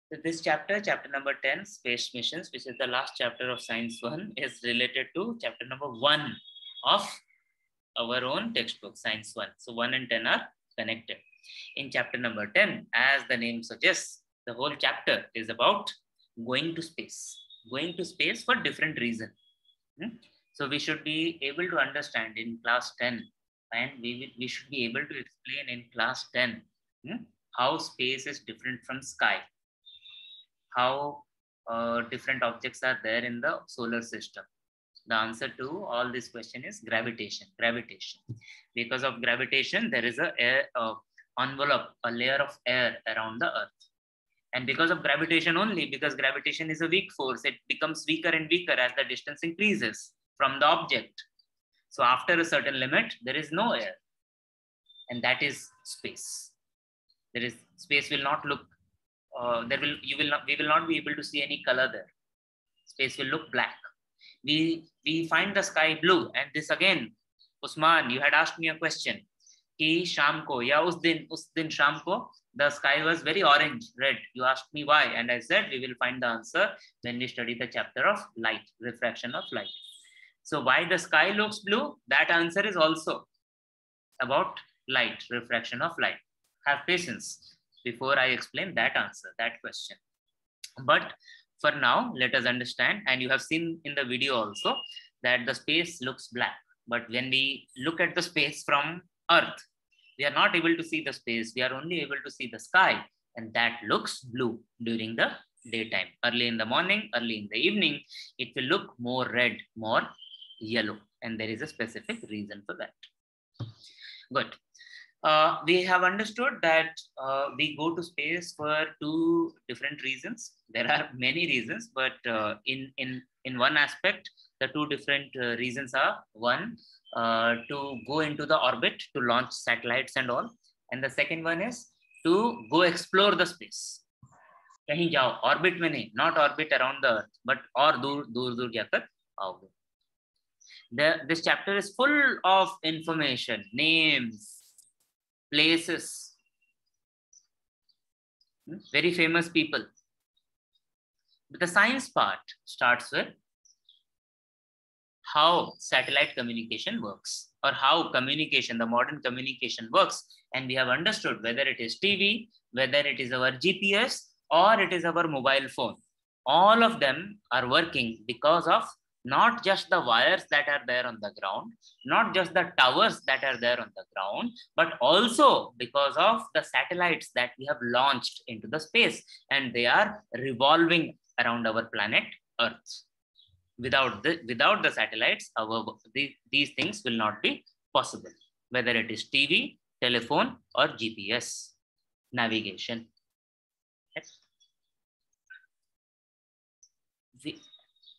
So this chapter, chapter number 10, Space Missions, which is the last chapter of Science 1, is related to chapter number 1 of our own textbook, Science 1. So 1 and 10 are connected. In chapter number 10, as the name suggests, the whole chapter is about going to space. Going to space for different reasons. So we should be able to understand in class 10, and we should be able to explain in class 10 how space is different from sky, how different objects are there in the solar system. The answer to all this question is gravitation. Gravitation. Because of gravitation, there is a air envelope, a layer of air around the Earth. And because of gravitation only, because gravitation is a weak force, it becomes weaker and weaker as the distance increases from the object. So after a certain limit, there is no air. And that is space. There is space will not look, we will not be able to see any color there. Space will look black. We find the sky blue, and this again, Usman, you had asked me a question. Ki sham ko ya us din sham ko the sky was very orange, red. You asked me why, and I said we will find the answer when we study the chapter of light, refraction of light. So why the sky looks blue? That answer is also about light, refraction of light. Have patience before I explain that answer, that question. But for now, let us understand, and you have seen in the video also that the space looks black. But when we look at the space from Earth, we are not able to see the space. We are only able to see the sky, and that looks blue during the daytime. Early in the morning, early in the evening, it will look more red, more yellow. And there is a specific reason for that. Good. We have understood that we go to space for two different reasons. There are many reasons, but in one aspect, the two different reasons are: one, to go into the orbit, to launch satellites and all, and the second one is to go explore the space. कहीं जाओ, orbit में नहीं, not orbit around the Earth, but और दूर जाकर आओगे. This chapter is full of information, names, places, very famous people. But the science part starts with how satellite communication works, or how communication, the modern communication works. And we have understood whether it is TV, whether it is our GPS, or it is our mobile phone. All of them are working because of not just the wires that are there on the ground, not just the towers that are there on the ground, but also because of the satellites that we have launched into the space, and they are revolving around our planet Earth. Without the satellites, these things will not be possible, whether it is TV, telephone, or GPS, navigation. Yes.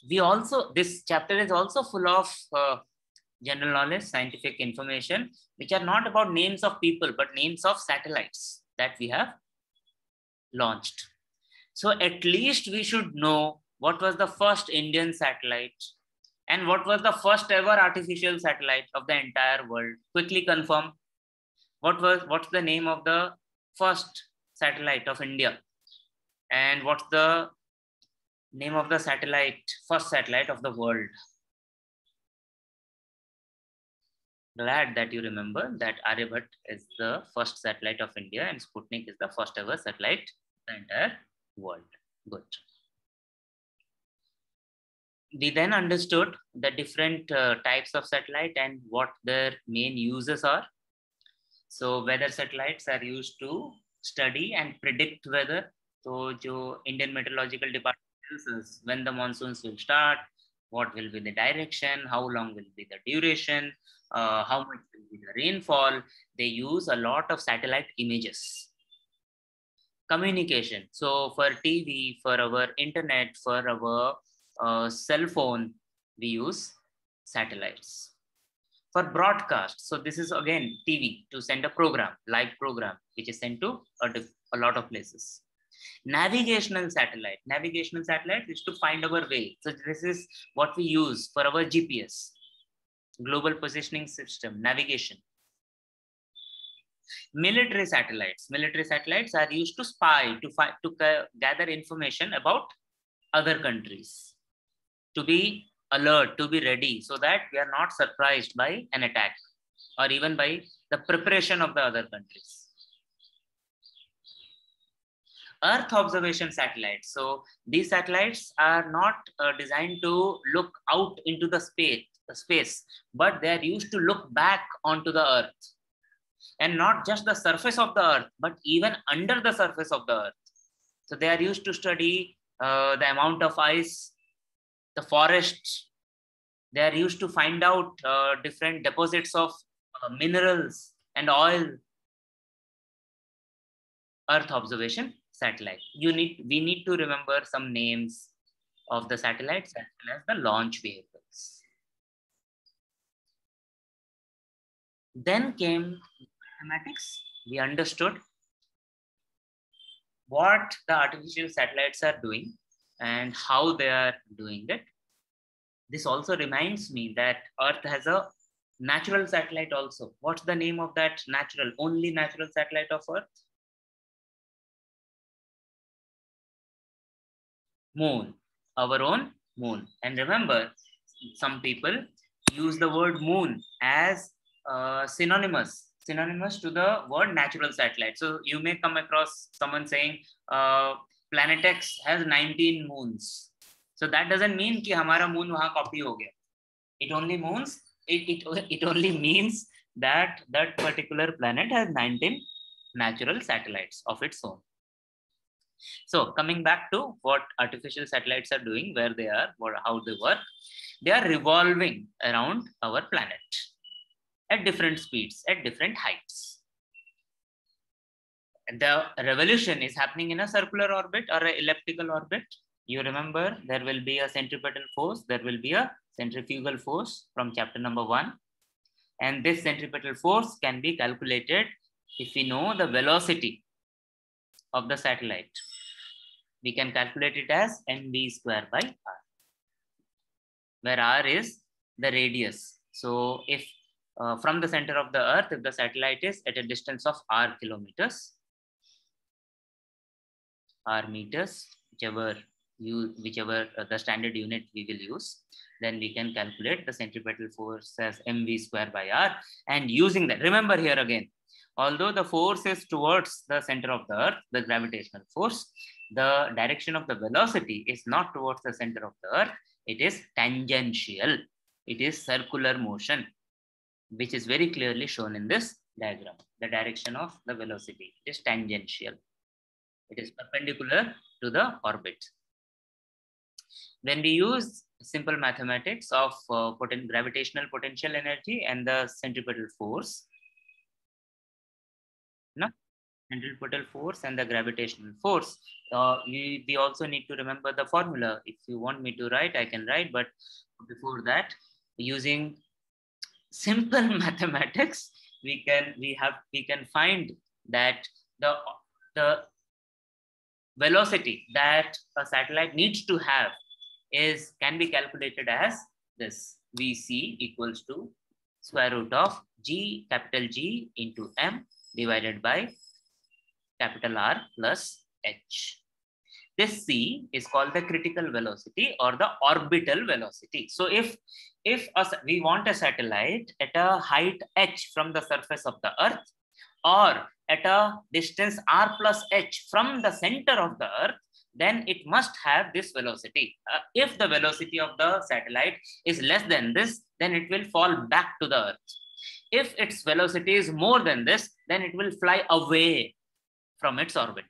We also, this chapter is also full of general knowledge, scientific information, which are not about names of people, but names of satellites that we have launched. So at least we should know what was the first Indian satellite and what was the first ever artificial satellite of the entire world. Quickly confirm. What's the name of the first satellite of India? And what's the name of the first satellite of the world? Glad that you remember that Aryabhat is the first satellite of India and Sputnik is the first ever satellite of the entire world. Good. We then understood the different types of satellite and what their main uses are. So weather satellites are used to study and predict weather. So jo Indian Meteorological Department tells us when the monsoons will start, what will be the direction, how long will be the duration, how much will be the rainfall. They use a lot of satellite images. Communication. So for TV, for our internet, for our cell phone, we use satellites. For broadcast, so this is again TV, to send a program, live program, which is sent to a lot of places. Navigational satellite is to find our way. So this is what we use for our GPS, global positioning system, navigation. Military satellites. Military satellites are used to spy, to gather information about other countries, to be alert, to be ready, so that we are not surprised by an attack or even by the preparation of the other countries. Earth observation satellites. So these satellites are not designed to look out into the space, but they are used to look back onto the Earth, and not just the surface of the Earth, but even under the surface of the Earth. So they are used to study the amount of ice, the forests. They are used to find out different deposits of minerals and oil. Earth observation satellite. We need to remember some names of the satellites as well as the launch vehicles. Then came mathematics. We understood what the artificial satellites are doing and how they are doing it. This also reminds me that Earth has a natural satellite also. What's the name of that only natural satellite of Earth? Moon, our own moon. And remember, some people use the word moon as synonymous to the word natural satellite. So you may come across someone saying planet X has 19 moons. So that doesn't mean कि हमारा moon वहाँ copy हो गया. It only means that that particular planet has 19 natural satellites of its own. So coming back to what artificial satellites are doing, where they are, how they work, they are revolving around our planet at different speeds, at different heights. And the revolution is happening in a circular orbit or an elliptical orbit. You remember there will be a centripetal force, there will be a centrifugal force from chapter number 1. And this centripetal force can be calculated if we know the velocity of the satellite. We can calculate it as mv square by r, where r is the radius. So if from the center of the Earth, if the satellite is at a distance of r kilometers, r meters, whichever the standard unit we will use, then we can calculate the centripetal force as mv square by r. And using that, remember here again, although the force is towards the center of the Earth, the gravitational force, the direction of the velocity is not towards the center of the Earth. It is tangential. It is circular motion, which is very clearly shown in this diagram. The direction of the velocity is tangential. It is perpendicular to the orbit. When we use simple mathematics of gravitational potential energy and the centripetal force, centripetal force and the gravitational force, we also need to remember the formula. If you want me to write, I can write, but before that, using simple mathematics, we can find that the velocity that a satellite needs to have can be calculated as this: Vc equals to square root of capital G into m divided by capital R plus h. This c is called the critical velocity or the orbital velocity. So if we want a satellite at a height h from the surface of the Earth, or at a distance r plus h from the center of the Earth, then it must have this velocity. If the velocity of the satellite is less than this, then it will fall back to the Earth. If its velocity is more than this, then it will fly away from its orbit.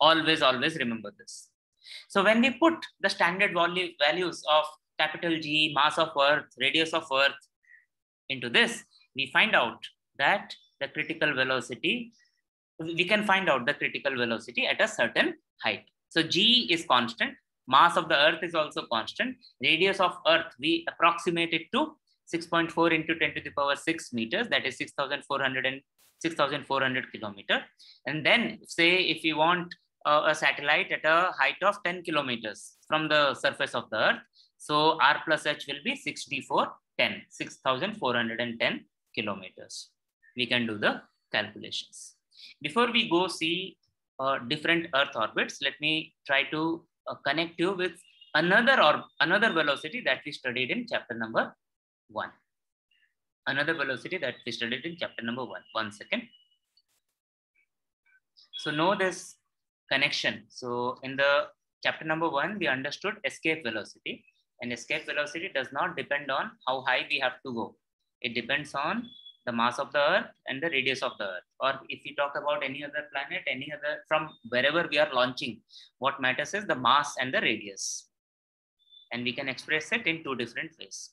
Always remember this. So when we put the standard values of capital G, mass of Earth, radius of Earth into this, we find out that the critical velocity, we can find out the critical velocity at a certain height. So G is constant, mass of the Earth is also constant, radius of Earth, we approximate it to 6.4 into 10 to the power 6 meters, that is 6,400 kilometers. And then say if we want a satellite at a height of 10 kilometers from the surface of the Earth, so R plus H will be 6,410 kilometers. We can do the calculations. Before we go see different Earth orbits, let me try to connect you with another velocity that we studied in chapter number 1. Another velocity that we studied in chapter number 1. 1 second. So know this connection. So in the chapter number 1, we understood escape velocity, and escape velocity does not depend on how high we have to go. It depends on the mass of the Earth and the radius of the Earth. Or if we talk about any other planet, any other, from wherever we are launching, what matters is the mass and the radius. And we can express it in two different ways.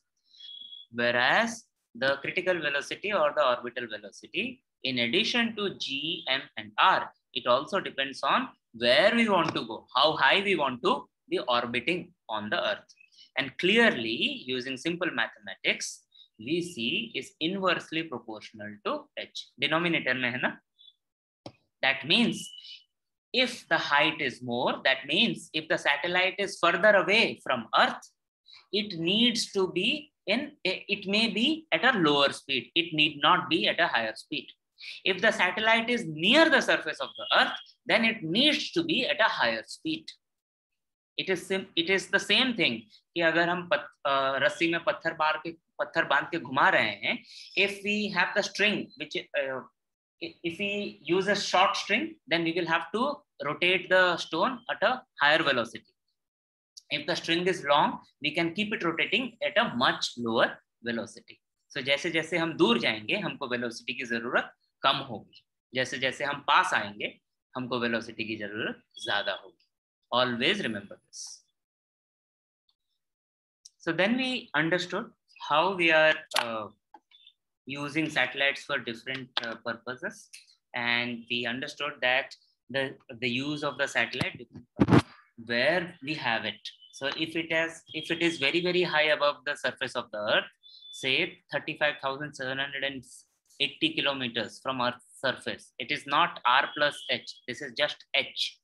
Whereas the critical velocity or the orbital velocity, in addition to G, M, and R, it also depends on where we want to go, how high we want to be orbiting on the Earth. And clearly, using simple mathematics, we see is inversely proportional to H. Denominator mein hai na? That means if the height is more, that means if the satellite is further away from Earth, it needs to be it may be at a lower speed. It need not be at a higher speed. If the satellite is near the surface of the Earth, then it needs to be at a higher speed. It is the same thing कि अगर हम रस्सी में पत्थर बांध के घुमा रहे हैं, if we have the string which if we use a short string, then we will have to rotate the stone at a higher velocity. If the string is long, we can keep it rotating at a much lower velocity. So जैसे जैसे हम दूर जाएंगे, हमको velocity की जरूरत कम होगी. जैसे जैसे हम पास आएंगे, हमको velocity की जरूरत ज्यादा होगी. Always remember this. So then we understood how we are using satellites for different purposes, and we understood that the use of the satellite depends on where we have it. So if it is very, very high above the surface of the Earth, say 35,780 kilometers from Earth's surface, it is not R plus H, this is just H.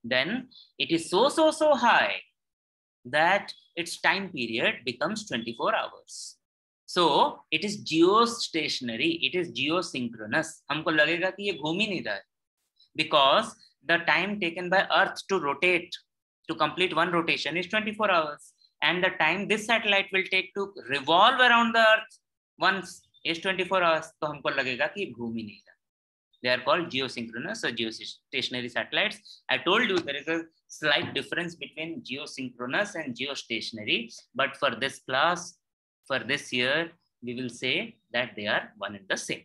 Then it is so high that its time period becomes 24 hours. So it is geostationary, it is geosynchronous. हमको लगेगा कि ये घूम ही नहीं रहा है, because the time taken by Earth to rotate, to complete one rotation is 24 hours. And the time this satellite will take to revolve around the Earth once is 24 hours. तो हमको लगेगा कि ये घूम ही नहीं रहा. They are called geosynchronous or geostationary satellites. I told you there is a slight difference between geosynchronous and geostationary, but for this class, for this year, we will say that they are one and the same.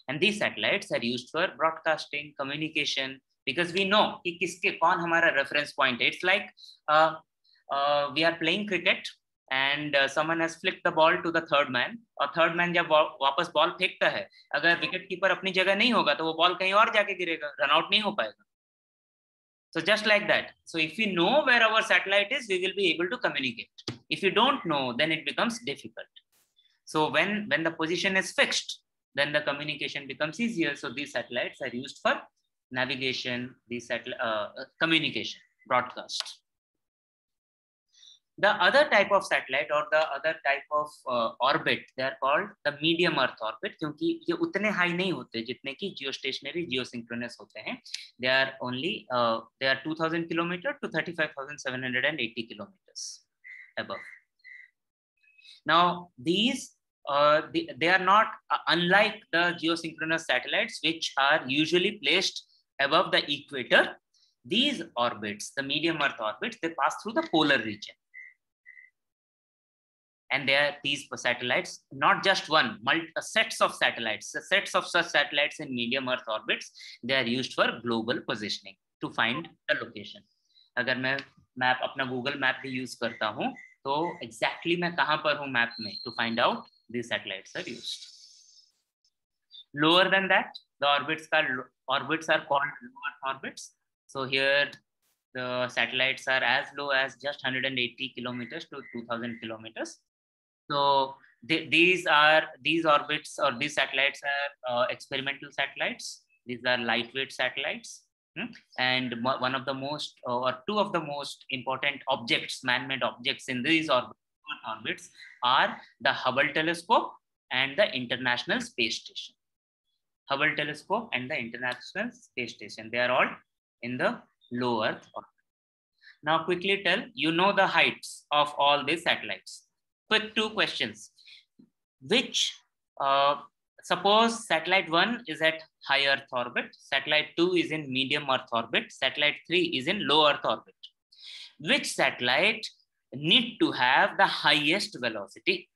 And these satellites are used for broadcasting, communication, because we know कि किसके कौन हमारा reference point है. It's like we are playing cricket and someone has flicked the ball to the third man, और third man जब वापस ball फेंकता है, अगर विकेट कीपर अपनी जगह नहीं होगा तो वो बॉल कहीं और जाके गिरेगा, रन आउट नहीं हो पाएगा. So just like that. So if we know where our satellite is, we will be able to communicate. If you don't know, then it becomes difficult. So when the position is fixed, then the communication becomes easier. So these satellites are used for navigation, communication, broadcast. The other type of satellite or the other type of orbit, they are called the medium Earth orbit, क्योंकि ये उतने high नहीं होते जितने कि geostationary, geosynchronous होते हैं. They are only 2,000 kilometers to 35,780 kilometers above. Now these they are not unlike the geosynchronous satellites, which are usually placed above the equator. These orbits, the medium Earth orbits, they pass through the polar region. And there are these satellites, not just one, sets of satellites. The sets of such satellites in medium Earth orbits, they are used for global positioning to find the location. अगर मैं map अपना Google map भी use करता हूँ, तो exactly मैं कहाँ पर हूँ मैप में, to find out these satellites are used. Lower than that, the orbits are called low Earth orbits. So here the satellites are as low as just 180 kilometers to 2,000 kilometers. So these orbits or these satellites are experimental satellites. These are lightweight satellites. And one of the most or two of the most important objects, man-made objects in these orbits are the Hubble telescope and the International Space Station. Hubble telescope and the International Space Station. They are all in the low Earth orbit. Now quickly tell, you know the heights of all these satellites. Quick 2 questions. Which, suppose satellite 1 is at high Earth orbit, satellite 2 is in medium Earth orbit, satellite 3 is in low Earth orbit. Which satellite need to have the highest velocity?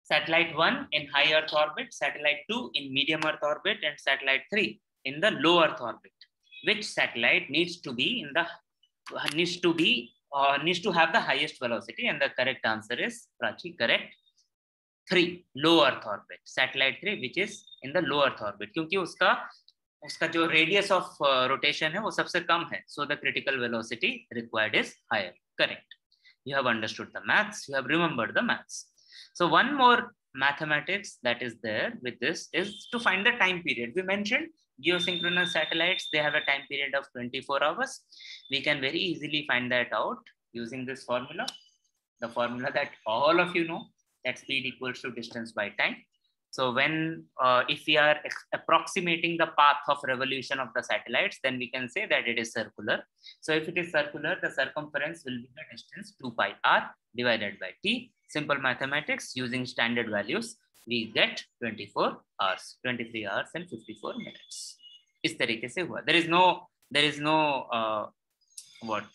Satellite 1 in high Earth orbit, satellite 2 in medium Earth orbit, and satellite 3 in the low Earth orbit. Which satellite needs to be in the needs to have the highest velocity? And the correct answer is, Prachi, correct, 3, low Earth orbit. Satellite 3 which is in the low Earth orbit, क्योंकि उसका जो radius of rotation है वो सबसे कम है, so the critical velocity required is higher. Correct. You have understood the maths, you have remembered the maths. So one more mathematics that is there with this is to find the time period. We mentioned geosynchronous satellites, they have a time period of 24 hours. We can very easily find that out using this formula, the formula that all of you know, that speed equals to distance by time. So when, if we are approximating the path of revolution of the satellites, then we can say that it is circular. So if it is circular, the circumference will be the distance 2 pi r divided by t. Simple mathematics, using standard values, we get 24 hours, 23 hours and 54 minutes. इस तरीके से हुआ. There is no what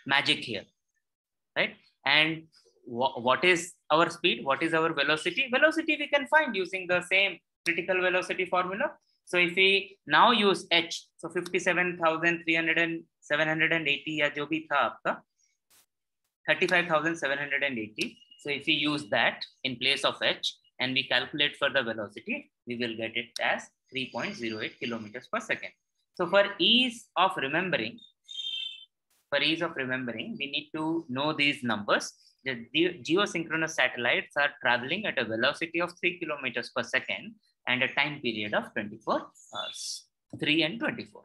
magic here, right? And what is our speed? What is our velocity? Velocity we can find using the same critical velocity formula. So if we now use h, so 57,780 या जो भी था आपका 35,780. So if we use that in place of h and we calculate for the velocity, we will get it as 3.08 kilometers per second. So for ease of remembering, we need to know these numbers. The geosynchronous satellites are traveling at a velocity of 3 kilometers per second and a time period of 24 hours, 3 and 24.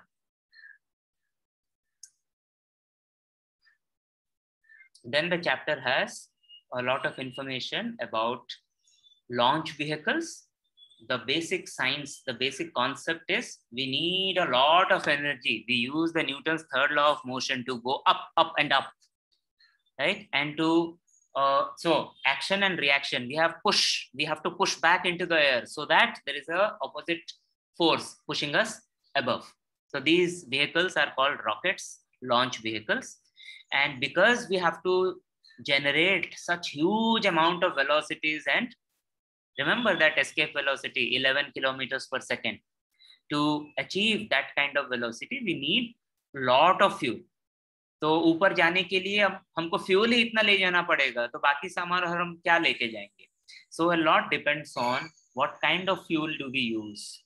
Then the chapter has a lot of information about launch vehicles. The basic science, the basic concept is we need a lot of energy. We use the Newton's third law of motion to go up, up and up, right? And to, so action and reaction, we have to push back into the air so that there is a opposite force pushing us above. So these vehicles are called rockets, launch vehicles. And because we have to generate such huge amount of velocities, and remember that escape velocity 11 kilometers per second, to achieve that kind of velocity we need lot of fuel. तो ऊपर जाने के लिए हमको fuel ही इतना ले जाना पड़ेगा, तो बाकी सामान हम क्या लेके जाएंगे? So a lot depends on what kind of fuel do we use.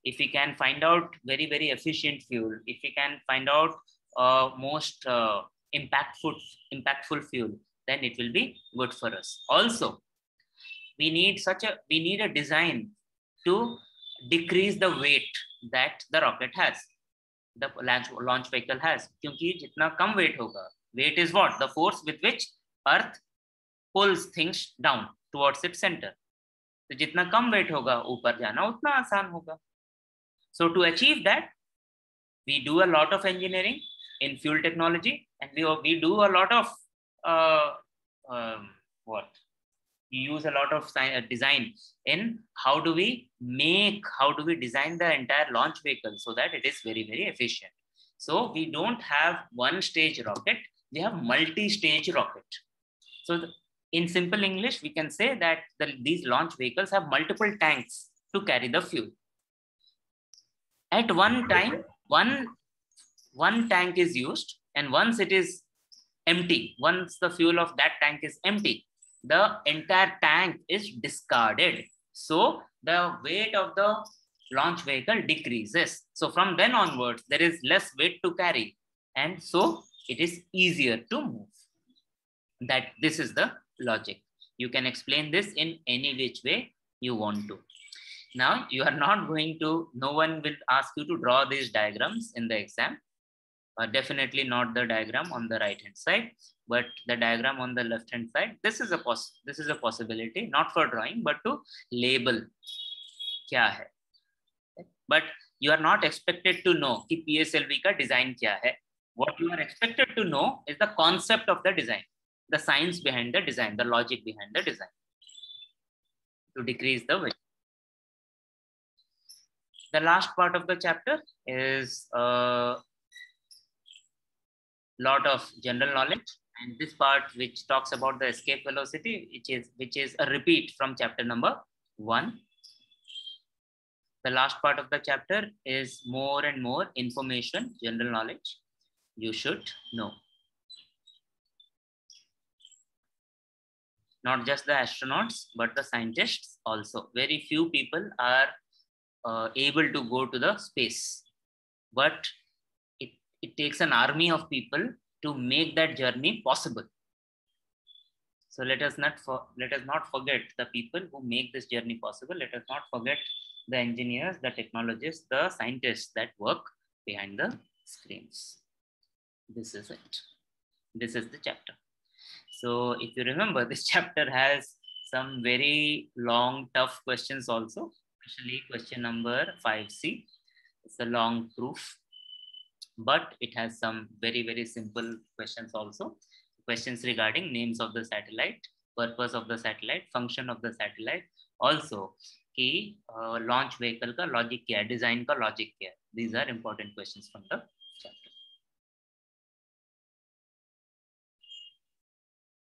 If we can find out very, very efficient fuel, if we can find out most impactful fuel, then it will be good for us. Also, we need a design to decrease the weight that the rocket has, the launch vehicle has. क्योंकि जितना कम weight होगा, weight is what? The force with which Earth pulls things down towards its center. तो जितना कम weight होगा, ऊपर जाना उतना आसान होगा. So to achieve that, we do a lot of engineering in fuel technology, and we do a lot of we use a lot of design in how do we design the entire launch vehicle so that it is very, very efficient. So we don't have one stage rocket, we have multi-stage rocket. So in simple English, we can say that these launch vehicles have multiple tanks to carry the fuel. At one time, one tank is used, and once it is empty, once the fuel of that tank is empty, the entire tank is discarded. So the weight of the launch vehicle decreases. So from then onwards, there is less weight to carry, and so it is easier to move. This is the logic. You can explain this in any which way you want to. Now, you are not going to, no one will ask you to draw these diagrams in the exam. Definitely not the diagram on the right hand side, but the diagram on the left hand side. This is a possibility, not for drawing, but to label क्या है. But you are not expected to know कि PSLV का design क्या है. What you are expected to know is the concept of the design, the science behind the design, the logic behind the design, to decrease the weight. The last part of the chapter is a lot of general knowledge, and this part which talks about the escape velocity, which is a repeat from chapter number 1. The last part of the chapter is more and more information, general knowledge you should know. Not just the astronauts, but the scientists also. Very few people are able to go to the space, but it takes an army of people to make that journey possible. So let us not forget the people who make this journey possible. Let us not forget the engineers, the technologists, the scientists that work behind the screens. This is it. This is the chapter. So if you remember, this chapter has some very long, tough questions also, especially question number 5C. It's a long proof, but it has some very, very simple questions also. Questions regarding names of the satellite, purpose of the satellite, function of the satellite, also कि launch vehicle का logic क्या है, design का logic क्या है. These are important questions from the